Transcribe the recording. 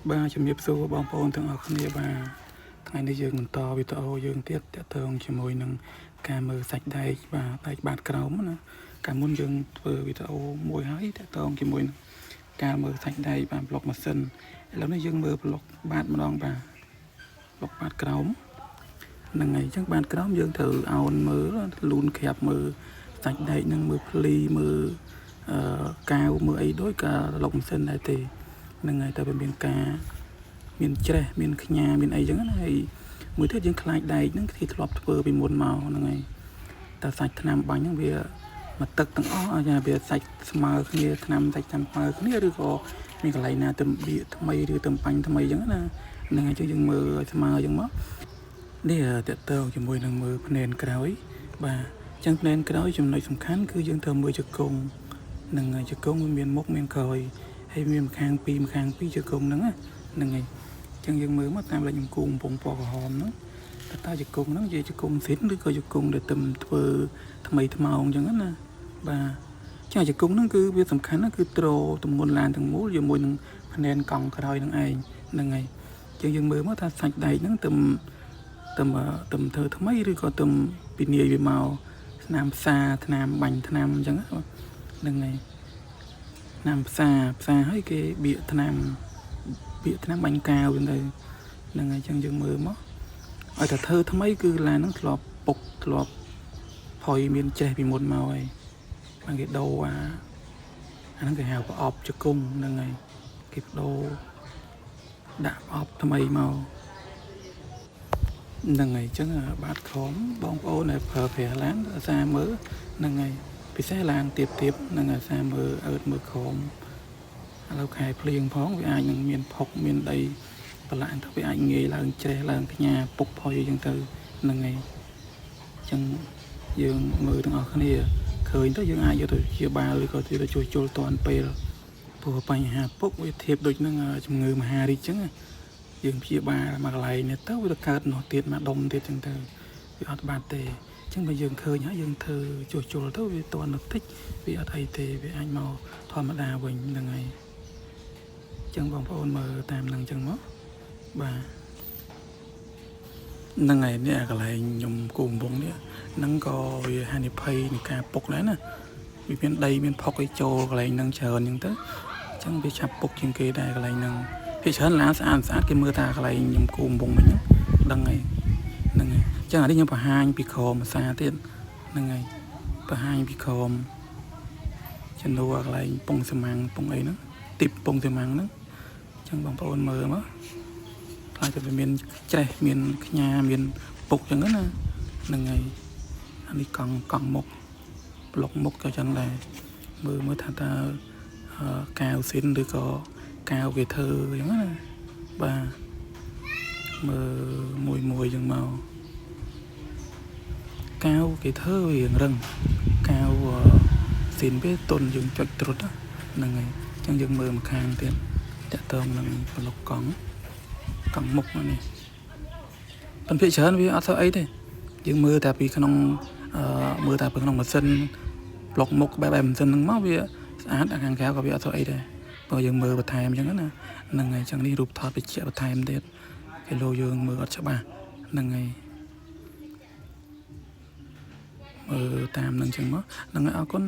ba chấm điệp số bong bóng thường ở khán baថ្ងៃនេះយើងបន្តវីដេអូយើងទៀតតទៅជាមួយនឹងការមើលសាច់ដែកបាទដែកបាតក្រោមណាកាលមុនយើងធ្វើវីដេអូមួយហើយតទៅជាមួយនឹងការមើលសាច់ដែកបាទប្លុកម៉ាស៊ីនឥឡូវនេះយើងមើលប្លុកបាតម្ដងបាទប្លុកបាតក្រោមហ្នឹងហើយអញ្ចឹងបាតក្រោមយើងត្រូវអោនមើលលូនក្រាបមើលសាច់ដែកនឹងមើលភ្លីមើលកាវមើលអីដូចកាប្លុកម៉ាស៊ីនដែរទេហ្នឹងហើយតែវាមានការមានច្រេះមានខ្ញាមានអីចឹងណាហើយមួយទៀតយើងខ្លាចដែកហ្នឹងគេធ្លាប់ធ្វើពីមុនមកហ្នឹងហើយតែសាច់ថ្នាំបាញ់ហ្នឹងវាមកទឹកទាំងអស់អាវាសាច់ស្មើគ្នាថ្នាំសាច់ថ្នាំស្មើគ្នាឬក៏មានកន្លែងណាទៅបៀកថ្មីឬទៅបាញ់ថ្មីចឹងណាហ្នឹងហើយយើងមើលឲ្យស្មើចឹងមកនេះតើតើជាមួយនឹងមើលភ្នែនក្រោយបាទចឹងភ្នែនក្រោយចំណុចសំខាន់គឺយើងត្រូវមើលជង្គង់ហ្នឹងហើយជង្គង់មានមុខមានក្រោយហើយមានម្ខាងពីជង្គង់ហ្នឹងហ្នឹងហើយចឹងយើងមើលមកតាមលេខអង្គកំពុងពណ៌ក្រហមហ្នឹងតើជង្គង់ហ្នឹងជាជង្គង់ស៊ីនឬក៏ជង្គង់ដែលទៅធ្វើថ្មីថ្មោងចឹងណាបាទចឹងជង្គង់ហ្នឹងគឺវាសំខាន់ណាគឺត្រទម្ងន់ឡានទាំងមូលជាមួយនឹងភ្នែនកង់ក្រោយហ្នឹងឯងហ្នឹងហើយចឹងយើងមើលមកថាសាច់ដែកហ្នឹងទៅធ្វើថ្មីឬក៏ទៅពីនាយវាមកស្នាមផ្សាថ្នាំបាញ់ថ្នាំអញ្ចឹងហ្នឹងហើយថ្នាំផ្សាឲ្យគេបៀកថ្នាំបាញ់កាវទៅហ្នឹងហើយអញ្ចឹងយើងមើលមកឲ្យតែធ្វើថ្មីគឺឡានហ្នឹងធ្លាប់ពុកធ្លាប់ផុយមានចេះពីមុនមកហើយបានគេដូរអាហ្នឹងគេហៅប្រអប់ជង្គង់ហ្នឹងហើយគេដូរដាក់ប្រអប់ថ្មីមកហ្នឹងហើយអញ្ចឹងបាតក្រមបងប្អូនដែលប្រើប្រាស់ឡានសារមើលហ្នឹងហើយពិសេសឡានទៀបហ្នឹងហើយសារមើលអើតមើលក្រមឥឡូវខែភ្លៀងផងវាអាចនឹងមានផុកមានដីប្រឡាក់ទៅវាអាចងាយឡើងច្រេះឡើងខ្ញាពុកផុយអញ្ចឹងទៅហ្នឹងហើយអញ្ចឹងយើងមើលទាំងអស់គ្នាឃើញទៅយើងអាចយកទៅជាបាលឬក៏ទៅជួយជុលតាន់ពេលព្រោះបញ្ហាពុកវាធៀបដូចនឹងជំងឺមហារីកអញ្ចឹងយើងព្យាបាលមកកន្លែងនេះទៅវាទៅកើតនោះទៀតមកដុំទៀតអញ្ចឹងទៅវាអត់បានទេអញ្ចឹងបើយើងឃើញហើយយើងធ្វើជួយជុលទៅវាតាន់នោះតិចវាអត់អីទេវាអាចមកធម្មតាវិញហ្នឹងហើយចឹងបងប្អូនមើលតាមនឹងចឹងមកបាទហ្នឹងហើយនេះកន្លែងខ្ញុំគូកំពុងនេះហ្នឹងក៏វាហានិភ័យនៃការពុកដែរណាវាមានដីមានផុកឲ្យចូលកន្លែងហ្នឹងច្រើនចឹងទៅចឹងវាឆាប់ពុកជាងគេដែរកន្លែងហ្នឹងគេច្រើនឡានស្អាតគេមើលថាកន្លែងខ្ញុំគូកំពុងវិញដឹងហើយហ្នឹងហើយចឹងអានេះខ្ញុំបង្ហាញពីក្រមភាសាទៀតហ្នឹងហើយបង្ហាញពីក្រមចំនួនកន្លែងពងសម៉ាំងពងអីហ្នឹងទីបពងសម៉ាំងហ្នឹងចឹងបងប្អូនមើលមកខ្លាចតែវាមានច្រេះមានខ្ញាមានពុកចឹងណាហ្នឹងហើយអានេះកង់មុខប្លុកមុខក៏ចឹងដែរមើលថាតើកាវស៊ីនឬក៏កាវគេធ្វើចឹងណាបាទមើលមួយចឹងមកកាវគេធ្វើវារឹងកាវស៊ីនវាទុនយើងចុចត្រុតហ្នឹងហើយចឹងយើងមើលម្ខាងទៀតតើតើនឹងប្លុកកង់មុខនេះប៉ុន្តែច្រើនវាអត់ធ្វើអីទេយើងមើលតែពីក្នុងម៉ាស៊ីនប្លុកមុខបែបម៉ាស៊ីនហ្នឹងមកវាស្អាតខាងក្រៅក៏វាអត់ធ្វើអីដែរបើយើងមើលបន្ថែមអញ្ចឹងណាហ្នឹងហើយអញ្ចឹងនេះរូបថតបញ្ជាក់បន្ថែមទៀតគេលោយើងមើលអត់ច្បាស់ហ្នឹងហើយមើលតាមនឹងអញ្ចឹងមកហ្នឹងហើយអរគុណ